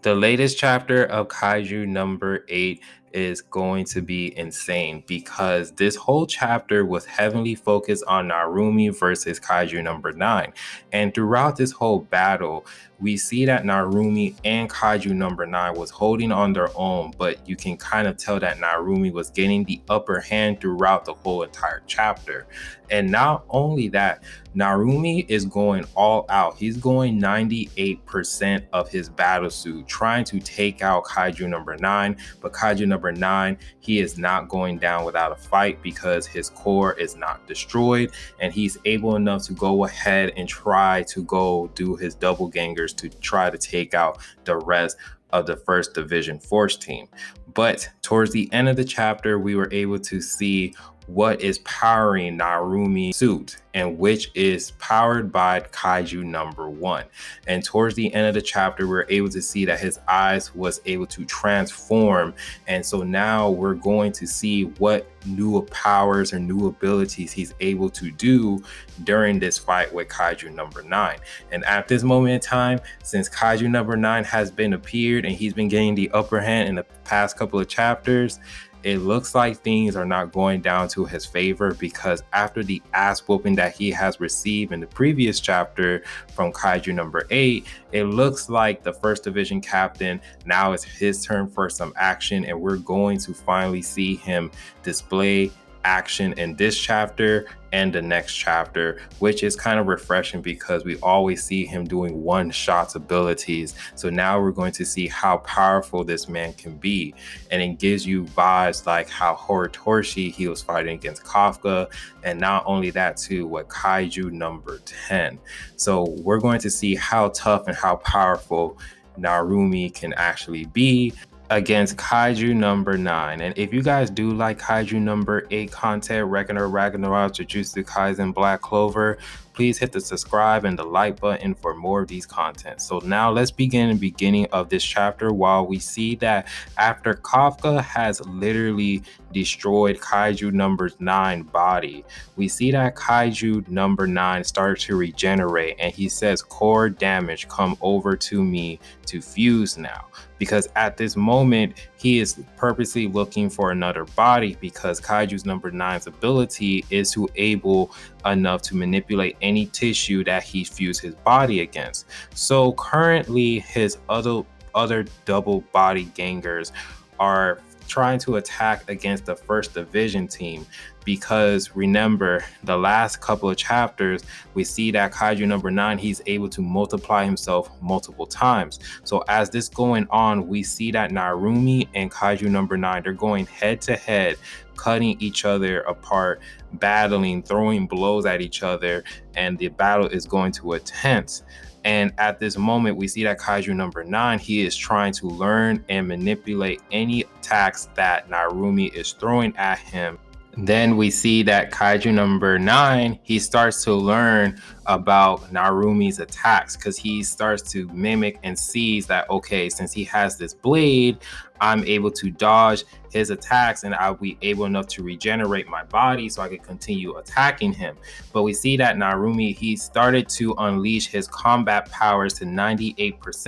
The latest chapter of Kaiju number 8 is going to be insane because this whole chapter was heavily focused on Narumi versus Kaiju number 9. And throughout this whole battle, we see that Narumi and Kaiju number 9 was holding on their own, but you can kind of tell that Narumi was getting the upper hand throughout the whole entire chapter. And not only that, Narumi is going all out. He's going 98% of his battle suit, trying to take out Kaiju number 9. But Kaiju number 9, he is not going down without a fight because his core is not destroyed. And he's able enough to go ahead and try to go do his double gangers to try to take out the rest of the 1st Division Force team. But towards the end of the chapter, we were able to see what is powering Narumi's suit, and which is powered by Kaiju number 1. And towards the end of the chapter, we're able to see that his eyes was able to transform. And so now we're going to see what new powers or new abilities he's able to do during this fight with Kaiju number 9. And at this moment in time, since Kaiju number 9 has been appeared and he's been getting the upper hand in the past couple of chapters, it looks like things are not going down to his favor, because after the ass whooping that he has received in the previous chapter from Kaiju number 8, it looks like the 1st Division captain, now it's his turn for some action, and we're going to finally see him display action in this chapter and the next chapter, which is kind of refreshing because we always see him doing one-shot abilities. So now we're going to see how powerful this man can be, and it gives you vibes like how Horitoshi, he was fighting against Kafka, and not only that too with Kaiju number 10. So we're going to see how tough and how powerful Narumi can actually be against Kaiju number 9. And if you guys do like Kaiju number 8 content, Ragnarok, Jujutsu Kaisen, Black Clover, please hit the subscribe and the like button for more of these content. So now let's begin the beginning of this chapter, while we see that after Kafka has literally destroyed Kaiju number 9 body, we see that Kaiju number 9 starts to regenerate, and he says, core damage, come over to me to fuse now. Because at this moment, he is purposely looking for another body, because Kaiju's number 9's ability is to able enough to manipulate any tissue that he fused his body against. So currently his other double body gangers are trying to attack against the 1st Division team, because remember the last couple of chapters we see that Kaiju number 9, he's able to multiply himself multiple times. So as this going on, we see that Narumi and Kaiju number 9, they're going head to head, cutting each other apart, battling, throwing blows at each other, and the battle is going to intense. And at this moment, we see that Kaiju number 9, he is trying to learn and manipulate any attacks that Narumi is throwing at him. Then we see that Kaiju number 9, he starts to learn about Narumi's attacks, because he starts to mimic and sees that, okay, since he has this blade, I'm able to dodge his attacks and I'll be able enough to regenerate my body so I can continue attacking him. But we see that Narumi, he started to unleash his combat powers to 98%,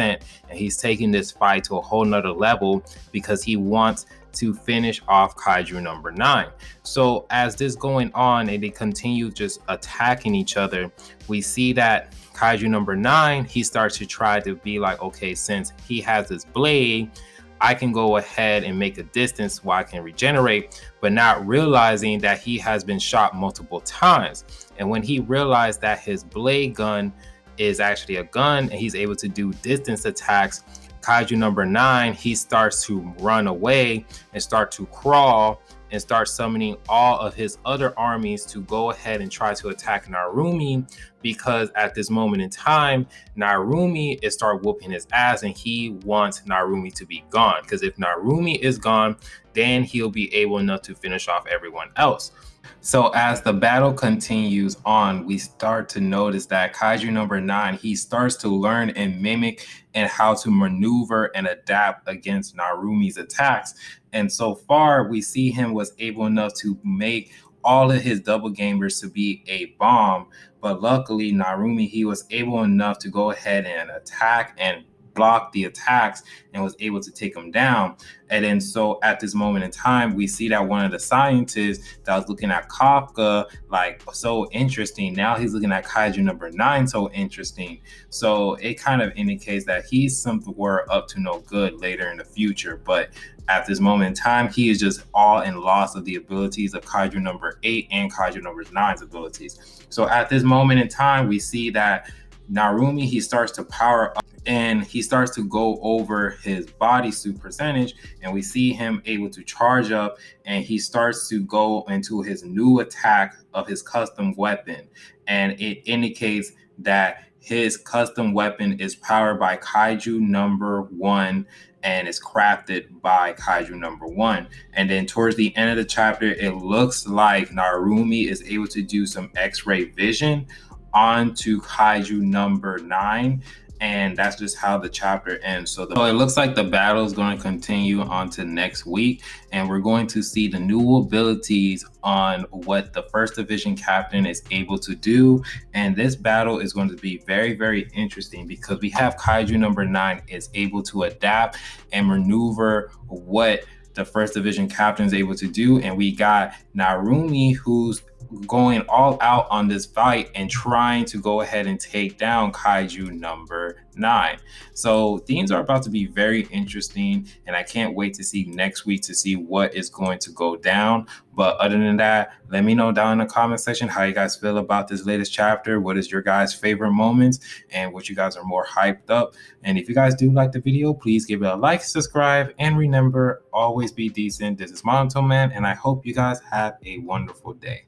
and he's taking this fight to a whole nother level because he wants to finish off Kaiju number 9. So as this going on and they continue just attacking each other, we see that Kaiju number 9, he starts to try to be like, okay, since he has this blade, I can go ahead and make a distance where I can regenerate, but not realizing that he has been shot multiple times. And when he realized that his blade gun is actually a gun and he's able to do distance attacks, Kaiju number 9, he starts to run away and start to crawl and start summoning all of his other armies to go ahead and try to attack Narumi, because at this moment in time, Narumi is start whooping his ass and he wants Narumi to be gone, because if Narumi is gone, then he'll be able enough to finish off everyone else. So as the battle continues on, we start to notice that Kaiju number 9, he starts to learn and mimic and how to maneuver and adapt against Narumi's attacks. And so far, we see him was able enough to make all of his double gamers to be a bomb. But luckily, Narumi, he was able enough to go ahead and attack and blocked the attacks and was able to take him down. And then so at this moment in time, we see that one of the scientists that was looking at Kafka like so interesting, now he's looking at Kaiju number 9 so interesting. So it kind of indicates that he's somewhere up to no good later in the future. But at this moment in time, he is just all in loss of the abilities of Kaiju number 8 and Kaiju number 9's abilities. So at this moment in time, we see that Narumi, he starts to power up and he starts to go over his bodysuit percentage, and we see him able to charge up, and he starts to go into his new attack of his custom weapon. And it indicates that his custom weapon is powered by Kaiju number 1 and is crafted by Kaiju number 1. And then towards the end of the chapter, it looks like Narumi is able to do some X-ray vision onto Kaiju number 9, and that's just how the chapter ends. So it looks like the battle is going to continue on to next week, and we're going to see the new abilities on what the first division captain is able to do. And this battle is going to be very, very interesting because we have Kaiju number 9 is able to adapt and maneuver what the first division captain is able to do, and we got Narumi who's going all out on this fight and trying to go ahead and take down Kaiju number 9. So things are about to be very interesting, and I can't wait to see next week to see what is going to go down. But other than that, let me know down in the comment section how you guys feel about this latest chapter. What is your guys' favorite moments and what you guys are more hyped up? And if you guys do like the video, please give it a like, subscribe, and remember, always be decent. This is Monto Man, and I hope you guys have a wonderful day.